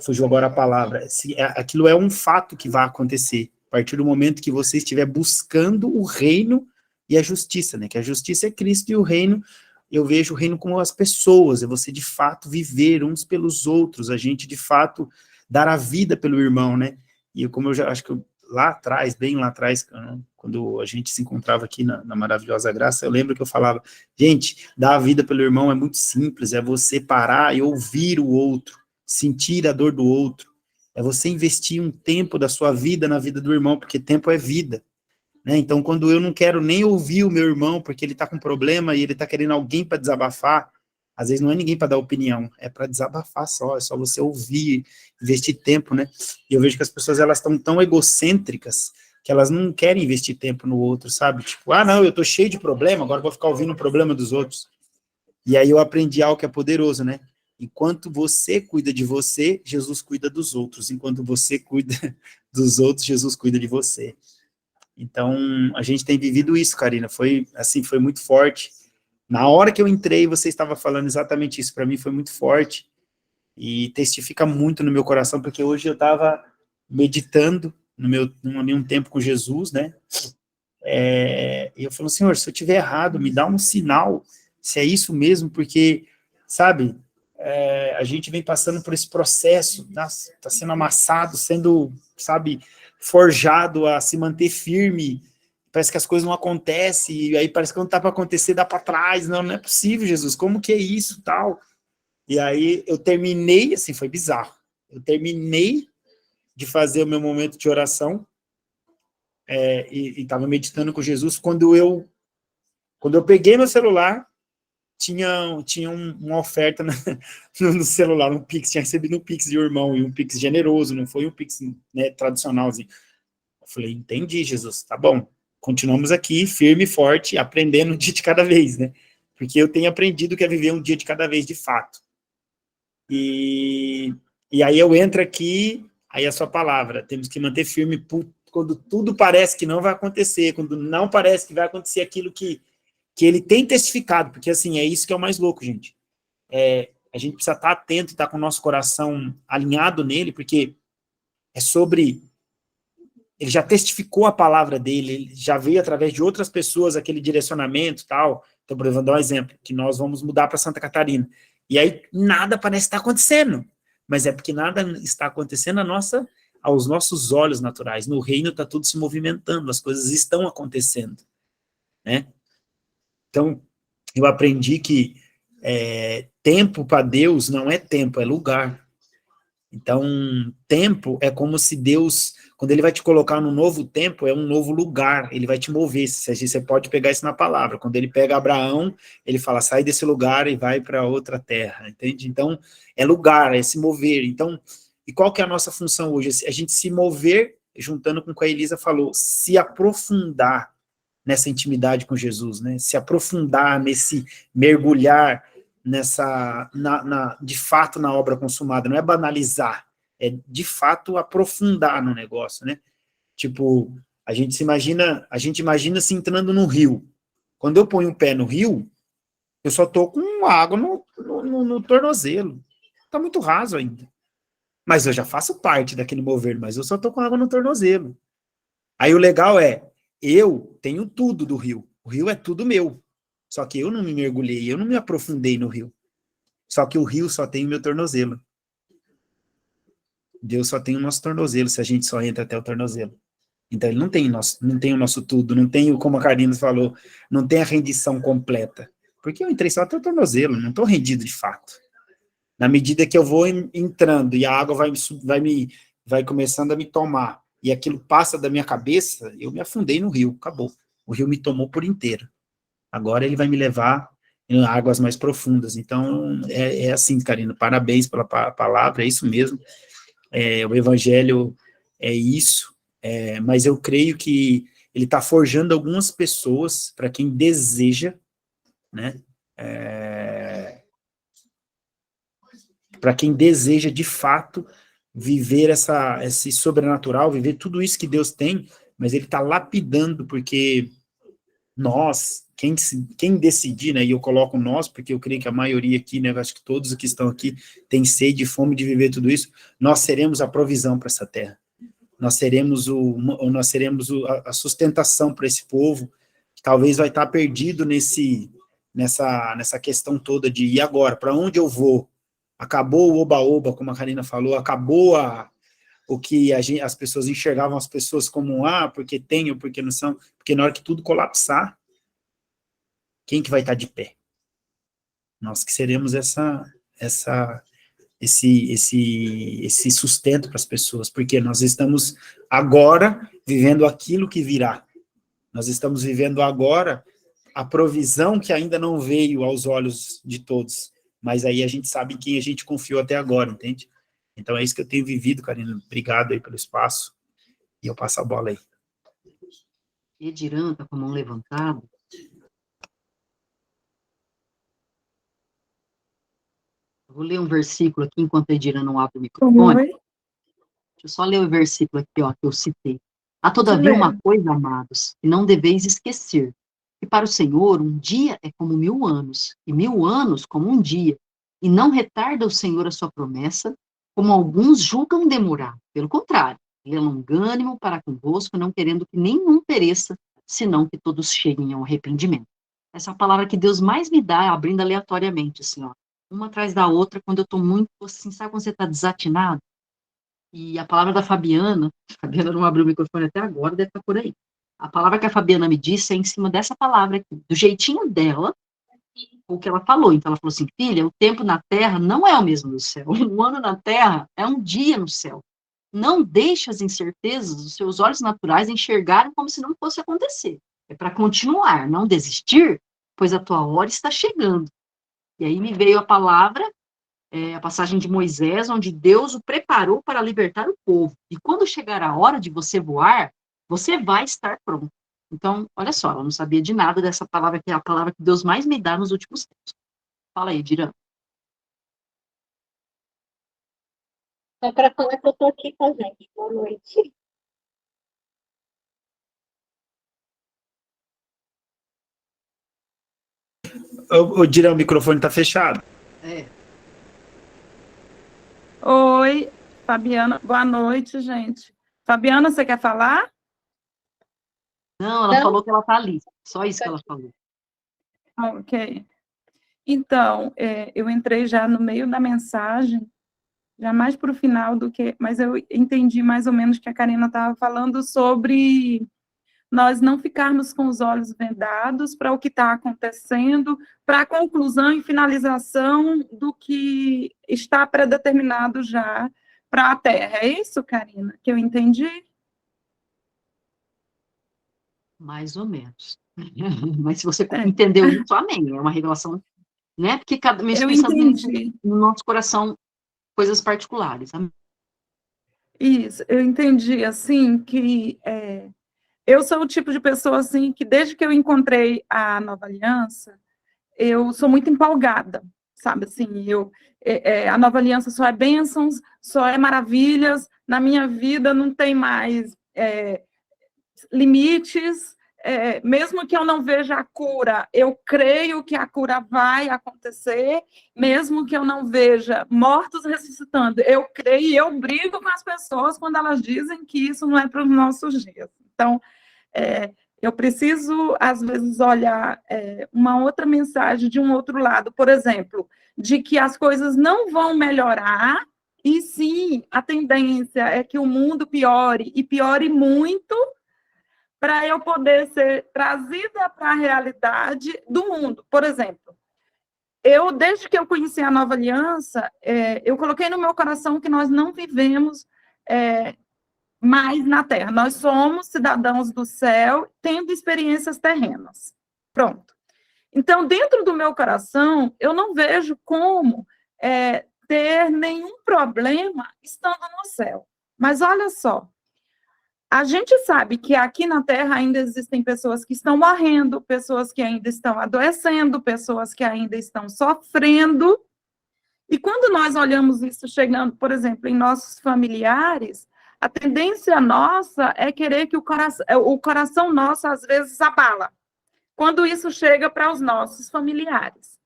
S5: fugiu agora a palavra, aquilo é um fato que vai acontecer, a partir do momento que você estiver buscando o reino e a justiça, né, que a justiça é Cristo e o reino, eu vejo o reino como as pessoas, é você de fato viver uns pelos outros, a gente de fato dar a vida pelo irmão, né, e como eu já acho que lá atrás, bem lá atrás, quando a gente se encontrava aqui na Maravilhosa Graça, eu lembro que eu falava, gente, dar a vida pelo irmão é muito simples, é você parar e ouvir o outro, sentir a dor do outro, é você investir um tempo da sua vida na vida do irmão, porque tempo é vida, né? Então, quando eu não quero nem ouvir o meu irmão, porque ele está com problema e ele está querendo alguém para desabafar, às vezes não é ninguém para dar opinião, é para desabafar só, é só você ouvir, investir tempo, né? E eu vejo que as pessoas, elas estão tão egocêntricas, que elas não querem investir tempo no outro, sabe? Tipo, não, eu tô cheio de problema, agora vou ficar ouvindo o problema dos outros. E aí eu aprendi algo que é poderoso, né? Enquanto você cuida de você, Jesus cuida dos outros. Enquanto você cuida dos outros, Jesus cuida de você. Então, a gente tem vivido isso, Karina. Foi muito forte. Na hora que eu entrei, você estava falando exatamente isso. Para mim foi muito forte. E testifica muito no meu coração, porque hoje eu estava meditando num tempo com Jesus, né? E eu falo, Senhor, se eu estiver errado, me dá um sinal, se é isso mesmo, porque, sabe, a gente vem passando por esse processo, está sendo amassado, sendo, sabe, forjado a se manter firme, parece que as coisas não acontecem, e aí parece que quando está para acontecer, dá para trás, não é possível, Jesus, como que é isso, tal? E aí eu terminei, assim, foi bizarro. Eu terminei de fazer o meu momento de oração e estava meditando com Jesus. Quando eu peguei meu celular, tinha uma oferta no celular, um Pix, tinha recebido um Pix de irmão, e um Pix generoso, não foi um Pix, né, tradicionalzinho. Eu falei, entendi, Jesus, tá bom. Continuamos aqui, firme e forte, aprendendo um dia de cada vez, né? Porque eu tenho aprendido que é viver um dia de cada vez, de fato. E aí eu entro aqui, aí a sua palavra, temos que manter firme quando tudo parece que não vai acontecer, quando não parece que vai acontecer aquilo que ele tem testificado, porque assim, é isso que é o mais louco, gente. A gente precisa estar atento e estar com o nosso coração alinhado nele, porque é sobre... Ele já testificou a palavra dele, ele já veio através de outras pessoas aquele direcionamento e tal. Então, por exemplo, vou dar um exemplo, que nós vamos mudar para Santa Catarina. E aí nada parece estar acontecendo, mas é porque nada está acontecendo aos nossos olhos naturais. No reino está tudo se movimentando, as coisas estão acontecendo, né? Então, eu aprendi que tempo para Deus não é tempo, é lugar. Então, tempo é como se Deus, quando ele vai te colocar num novo tempo, é um novo lugar, ele vai te mover, você pode pegar isso na palavra. Quando ele pega Abraão, ele fala, sai desse lugar e vai para outra terra, entende? Então, é lugar, é se mover. Então, e qual que é a nossa função hoje? A gente se mover, juntando com o que a Elisa falou, se aprofundar nessa intimidade com Jesus, né? Se aprofundar nesse mergulhar de fato na obra consumada, não é banalizar, é de fato aprofundar no negócio, né? Tipo, a gente imagina se entrando no rio. Quando eu ponho o pé no rio, eu só tô com água no tornozelo. Tá muito raso ainda. Mas eu já faço parte daquele mover, mas eu só tô com água no tornozelo. Aí o legal eu tenho tudo do rio. O rio é tudo meu. Só que eu não me mergulhei, eu não me aprofundei no rio. Só que o rio só tem o meu tornozelo. Deus só tem o nosso tornozelo, se a gente só entra até o tornozelo. Então ele não tem o nosso tudo, não tem, como a Karina falou, não tem a rendição completa. Porque eu entrei só até o tornozelo, não estou rendido de fato. Na medida que eu vou entrando e a água vai começando a me tomar, e aquilo passa da minha cabeça, eu me afundei no rio, acabou. O rio me tomou por inteiro. Agora ele vai me levar em águas mais profundas. Então, é assim, Karina, parabéns pela palavra, é isso mesmo. O evangelho é isso, mas eu creio que ele está forjando algumas pessoas, para quem deseja, né, para quem deseja, de fato, viver esse sobrenatural, viver tudo isso que Deus tem, mas ele está lapidando, porque nós, quem decidir, né, e eu coloco nós, porque eu creio que a maioria aqui, né, eu acho que todos que estão aqui têm sede e fome de viver tudo isso, nós seremos a provisão para essa terra. Nós seremos a sustentação para esse povo, que talvez vai estar perdido nessa questão toda de, e agora, para onde eu vou? Acabou o oba-oba, como a Karina falou, acabou o que as pessoas enxergavam as pessoas como, porque tem ou porque não são, porque na hora que tudo colapsar, quem que vai estar de pé? Nós que seremos esse sustento para as pessoas, porque nós estamos agora vivendo aquilo que virá. Nós estamos vivendo agora a provisão que ainda não veio aos olhos de todos, mas aí a gente sabe em quem a gente confiou até agora, entende? Então é isso que eu tenho vivido, Karina. Obrigado aí pelo espaço. E eu passo a bola aí.
S2: Ediran está com a mão levantada. Eu vou ler um versículo aqui, enquanto a Ediran não abre o microfone. Deixa eu só ler o versículo aqui, ó, que eu citei. Há todavia uma coisa, amados, que não deveis esquecer, que para o Senhor um dia é como 1000 anos, e 1000 anos como um dia, e não retarda o Senhor a sua promessa, como alguns julgam demorar. Pelo contrário, ele é longânimo para convosco, não querendo que nenhum pereça, senão que todos cheguem ao arrependimento. Essa é a palavra que Deus mais me dá, abrindo aleatoriamente, assim, ó, uma atrás da outra, quando eu estou muito, assim, sabe quando você está desatinado? E a palavra da Fabiana não abriu o microfone até agora, deve estar por aí. A palavra que a Fabiana me disse é em cima dessa palavra aqui, do jeitinho dela, o que ela falou. Então, ela falou assim, filha, o tempo na Terra não é o mesmo no céu. Um ano na Terra é um dia no céu. Não deixe as incertezas dos seus olhos naturais enxergarem como se não fosse acontecer. É para continuar, não desistir, pois a tua hora está chegando. E aí me veio a palavra, a passagem de Moisés, onde Deus o preparou para libertar o povo. E quando chegar a hora de você voar, você vai estar pronto. Então, olha só, ela não sabia de nada dessa palavra, que é a palavra que Deus mais me dá nos últimos tempos. Fala aí, Dirã.
S7: Só para falar que eu estou aqui com a gente. Boa noite.
S5: Ô, Dirã, o microfone está fechado.
S8: Oi, Fabiana. Boa noite, gente. Fabiana, você quer falar?
S2: Não, ela falou que ela está ali. Só isso que ela falou.
S8: Ok. Então, eu entrei já no meio da mensagem, já mais para o final do que... Mas eu entendi mais ou menos que a Karina estava falando sobre nós não ficarmos com os olhos vendados para o que está acontecendo, para a conclusão e finalização do que está predeterminado já para a Terra. É isso, Karina, que eu entendi?
S2: Mais ou menos. Mas se você entendeu isso, amém. É uma revelação, né? Porque cada mês pensando no nosso coração coisas particulares. Amém?
S8: Isso, eu entendi, assim, que eu sou o tipo de pessoa, assim, que desde que eu encontrei a Nova Aliança, eu sou muito empolgada, sabe, assim, a Nova Aliança só é bênçãos, só é maravilhas, na minha vida não tem mais limites, mesmo que eu não veja a cura, eu creio que a cura vai acontecer, mesmo que eu não veja mortos ressuscitando, eu creio e eu brigo com as pessoas quando elas dizem que isso não é para os nossos dias. Então, eu preciso, às vezes, olhar uma outra mensagem de um outro lado, por exemplo, de que as coisas não vão melhorar, e sim, a tendência é que o mundo piore, e piore muito, para eu poder ser trazida para a realidade do mundo. Por exemplo, desde que eu conheci a Nova Aliança, eu coloquei no meu coração que nós não vivemos mais na Terra. Nós somos cidadãos do céu, tendo experiências terrenas. Pronto. Então, dentro do meu coração, eu não vejo como ter nenhum problema estando no céu. Mas olha só, a gente sabe que aqui na Terra ainda existem pessoas que estão morrendo, pessoas que ainda estão adoecendo, pessoas que ainda estão sofrendo. E quando nós olhamos isso chegando, por exemplo, em nossos familiares, a tendência nossa é querer que o coração nosso, às vezes, abala, quando isso chega para os nossos familiares.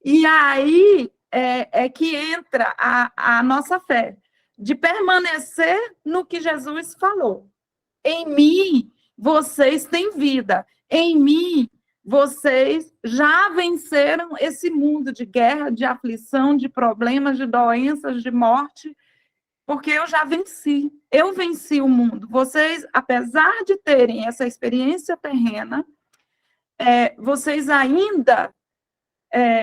S8: E aí é que entra a nossa fé, de permanecer no que Jesus falou. Em mim, vocês têm vida. Em mim, vocês já venceram esse mundo de guerra, de aflição, de problemas, de doenças, de morte, porque eu já venci. Eu venci o mundo. Vocês, apesar de terem essa experiência terrena, vocês ainda,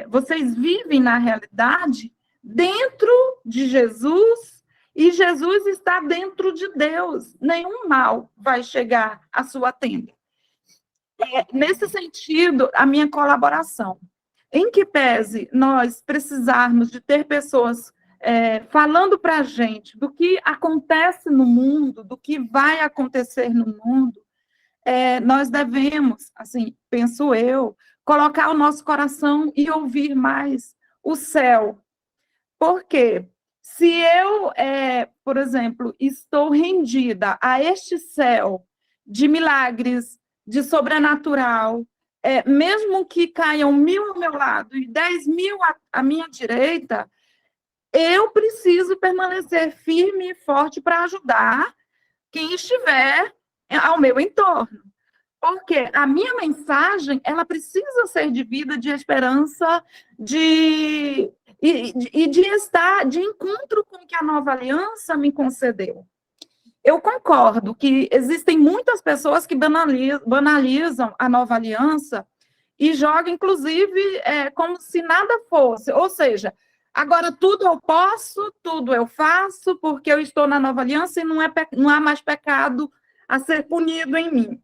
S8: vocês vivem na realidade dentro de Jesus, e Jesus está dentro de Deus. Nenhum mal vai chegar à sua tenda. Nesse sentido, a minha colaboração, em que pese nós precisarmos de ter pessoas falando para a gente do que acontece no mundo, do que vai acontecer no mundo, nós devemos, assim, penso eu, colocar o nosso coração e ouvir mais o céu. Por quê? Se eu, por exemplo, estou rendida a este céu de milagres, de sobrenatural, mesmo que caiam 1000 ao meu lado e 10.000 à minha direita, eu preciso permanecer firme e forte para ajudar quem estiver ao meu entorno. Porque a minha mensagem, ela precisa ser de vida, de esperança, de estar de encontro com o que a Nova Aliança me concedeu. Eu concordo que existem muitas pessoas que banalizam a Nova Aliança e joga, inclusive, como se nada fosse. Ou seja, agora tudo eu posso, tudo eu faço, porque eu estou na nova aliança e não há mais pecado a ser punido em mim.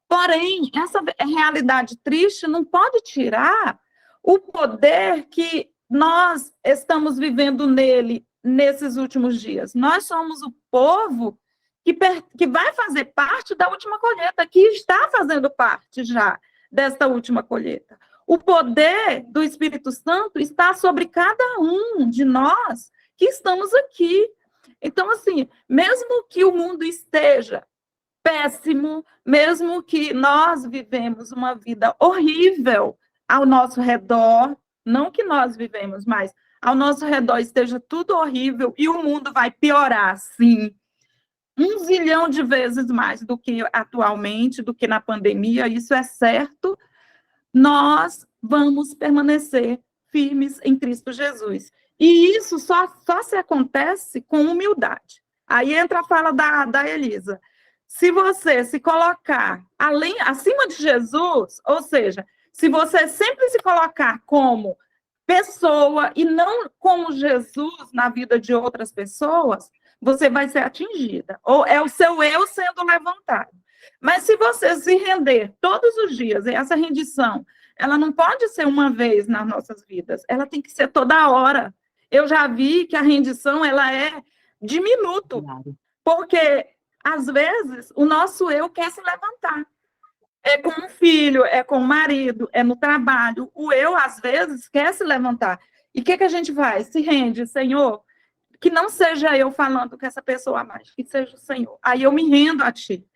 S8: Porém, essa realidade triste não pode tirar o poder que nós estamos vivendo nele nesses últimos dias. Nós somos o povo que vai fazer parte da última colheita, que está fazendo parte já desta última colheita. O poder do Espírito Santo está sobre cada um de nós que estamos aqui. Então, assim, mesmo que o mundo esteja péssimo, mesmo que nós vivemos uma vida horrível ao nosso redor, não que nós vivemos, mas ao nosso redor esteja tudo horrível e o mundo vai piorar, sim, 1 zilhão de vezes mais do que atualmente, do que na pandemia, isso é certo, nós vamos permanecer firmes em Cristo Jesus. E isso só se acontece com humildade. Aí entra a fala da Elisa. Se você se colocar acima de Jesus, ou seja, se você sempre se colocar como pessoa e não como Jesus na vida de outras pessoas, você vai ser atingida. Ou é o seu eu sendo levantado. Mas se você se render todos os dias, e essa rendição, ela não pode ser uma vez nas nossas vidas, ela tem que ser toda hora. Eu já vi que a rendição, ela é de minuto, porque às vezes, o nosso eu quer se levantar. É com o filho, é com o marido, é no trabalho. O eu, às vezes, quer se levantar. E o que a gente faz? Se rende, Senhor, que não seja eu falando com essa pessoa mais, que seja o Senhor. Aí eu me rendo a Ti.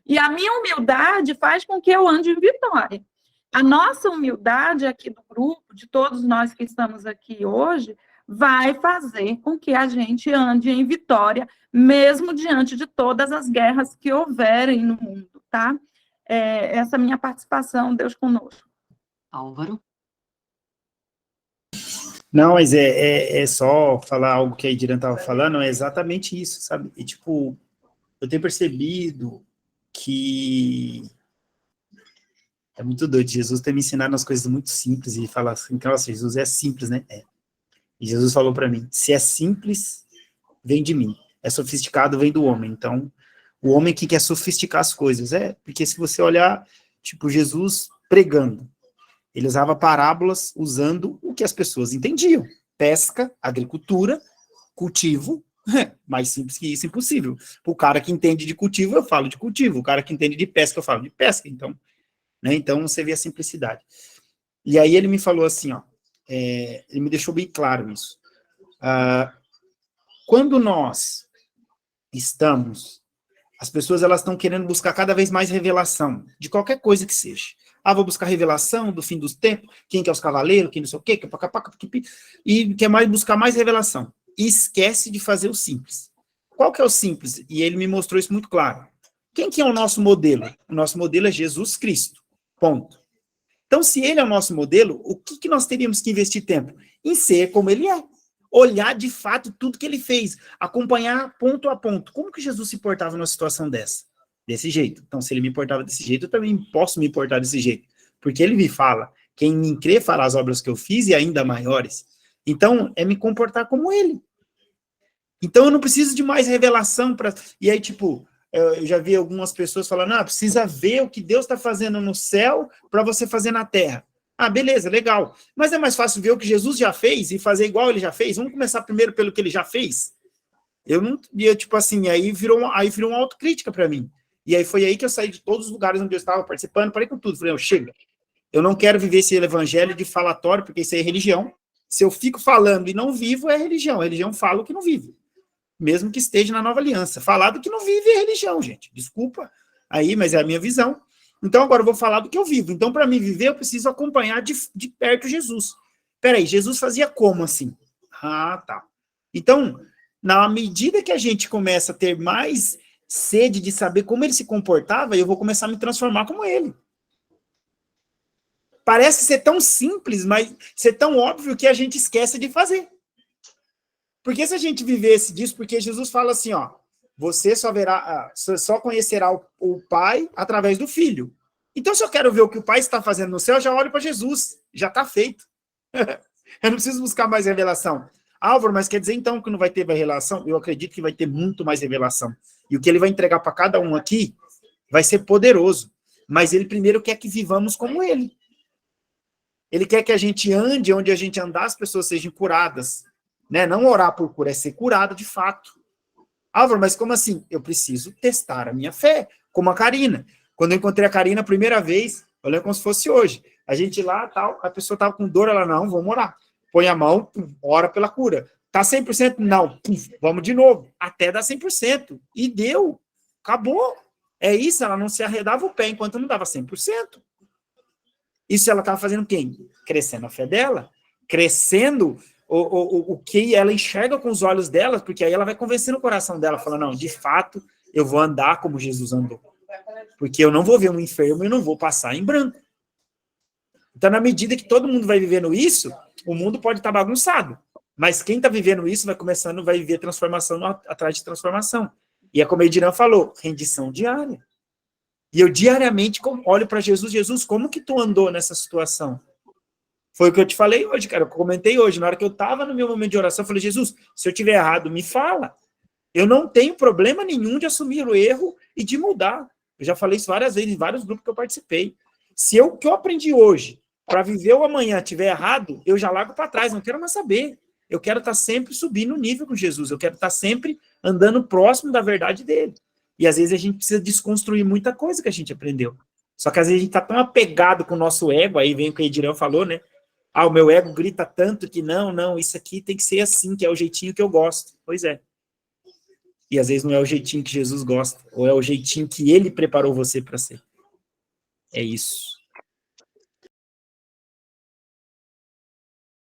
S8: E a minha humildade faz com que eu ande em vitória. A nossa humildade aqui do grupo, de todos nós que estamos aqui hoje, vai fazer com que a gente ande em vitória, mesmo diante de todas as guerras que houverem no mundo, tá? Essa é a minha participação, Deus conosco.
S2: Álvaro?
S5: Não, mas é só falar algo que a Ediran estava falando, é exatamente isso, sabe? E, tipo, eu tenho percebido que é muito doido. Jesus tem me ensinado umas coisas muito simples e falar assim, nossa, Jesus é simples, né? E Jesus falou para mim, se é simples, vem de mim. É sofisticado, vem do homem. Então, o homem que quer sofisticar as coisas. Porque se você olhar, tipo, Jesus pregando, ele usava parábolas usando o que as pessoas entendiam. Pesca, agricultura, cultivo, mais simples que isso, impossível. O cara que entende de cultivo, eu falo de cultivo. O cara que entende de pesca, eu falo de pesca. Então, né? Então você vê a simplicidade. E aí ele me falou assim, ó, ele me deixou bem claro isso. Quando nós estamos, as pessoas elas estão querendo buscar cada vez mais revelação, de qualquer coisa que seja. Vou buscar revelação do fim dos tempos, quem que é os cavaleiros, quem não sei o quê, e quer mais buscar mais revelação. E esquece de fazer o simples. Qual que é o simples? E ele me mostrou isso muito claro. Quem que é o nosso modelo? O nosso modelo é Jesus Cristo. Ponto. Então, se ele é o nosso modelo, o que nós teríamos que investir tempo? Em ser como ele é. Olhar de fato tudo que ele fez. Acompanhar ponto a ponto. Como que Jesus se portava numa situação dessa? Desse jeito. Então, se ele me portava desse jeito, eu também posso me portar desse jeito. Porque ele me fala, quem me crê fará as obras que eu fiz e ainda maiores. Então, é me comportar como ele. Então, eu não preciso de mais revelação para... E aí, tipo, eu já vi algumas pessoas falando, precisa ver o que Deus está fazendo no céu para você fazer na terra. Beleza, legal. Mas é mais fácil ver o que Jesus já fez e fazer igual ele já fez? Vamos começar primeiro pelo que ele já fez? Tipo assim, aí virou uma autocrítica para mim. E aí foi aí que eu saí de todos os lugares onde eu estava participando, parei com tudo. Falei, chega, eu não quero viver esse evangelho de falatório, porque isso aí é religião. Se eu fico falando e não vivo, é religião. A religião fala o que não vive. Mesmo que esteja na nova aliança. Falar do que não vive é religião, gente. Desculpa aí, mas é a minha visão. Então, agora eu vou falar do que eu vivo. Então, para mim viver, eu preciso acompanhar de perto Jesus. Peraí, Jesus fazia como assim? Tá. Então, na medida que a gente começa a ter mais sede de saber como ele se comportava, eu vou começar a me transformar como ele. Parece ser tão simples, mas ser tão óbvio que a gente esquece de fazer. Porque se a gente vivesse disso, porque Jesus fala assim, ó, você só conhecerá o Pai através do Filho. Então, se eu quero ver o que o Pai está fazendo no céu, eu já olho para Jesus. Já está feito. Eu não preciso buscar mais revelação. Álvaro, mas quer dizer então que não vai ter revelação? Eu acredito que vai ter muito mais revelação. E o que ele vai entregar para cada um aqui vai ser poderoso. Mas ele primeiro quer que vivamos como ele. Ele quer que a gente ande onde a gente andar, as pessoas sejam curadas. Né? Não orar por cura, é ser curado de fato. Álvaro, mas como assim? Eu preciso testar a minha fé, como a Karina. Quando eu encontrei a Karina a primeira vez, eu lembro como se fosse hoje. A gente lá, tal, a pessoa estava com dor, ela, não, vamos orar. Põe a mão, ora pela cura. Tá 100%? Não. Vamos de novo. Até dar 100%. E deu. Acabou. É isso, ela não se arredava o pé enquanto não dava 100%. Isso ela estava fazendo quem? Crescendo a fé dela. Crescendo o que ela enxerga com os olhos dela, porque aí ela vai convencendo o coração dela, falando, não, de fato, eu vou andar como Jesus andou. Porque eu não vou ver um enfermo e não vou passar em branco. Então, na medida que todo mundo vai vivendo isso, o mundo pode estar bagunçado. Mas quem está vivendo isso vai viver transformação atrás de transformação. E é como a Edirã falou, rendição diária. E eu diariamente olho para Jesus, Jesus, como que tu andou nessa situação? Foi o que eu te falei hoje, cara, eu comentei hoje, na hora que eu estava no meu momento de oração, eu falei, Jesus, se eu estiver errado, me fala. Eu não tenho problema nenhum de assumir o erro e de mudar. Eu já falei isso várias vezes, em vários grupos que eu participei. Se o que eu aprendi hoje, para viver o amanhã, estiver errado, eu já largo para trás, não quero mais saber. Eu quero estar sempre subindo o nível com Jesus, eu quero estar sempre andando próximo da verdade dele. E às vezes a gente precisa desconstruir muita coisa que a gente aprendeu. Só que às vezes a gente está tão apegado com o nosso ego, aí vem o que o Edirão falou, né? Ah, o meu ego grita tanto que não, isso aqui tem que ser assim, que é o jeitinho que eu gosto. Pois é. E às vezes não é o jeitinho que Jesus gosta, ou é o jeitinho que ele preparou você para ser. É isso.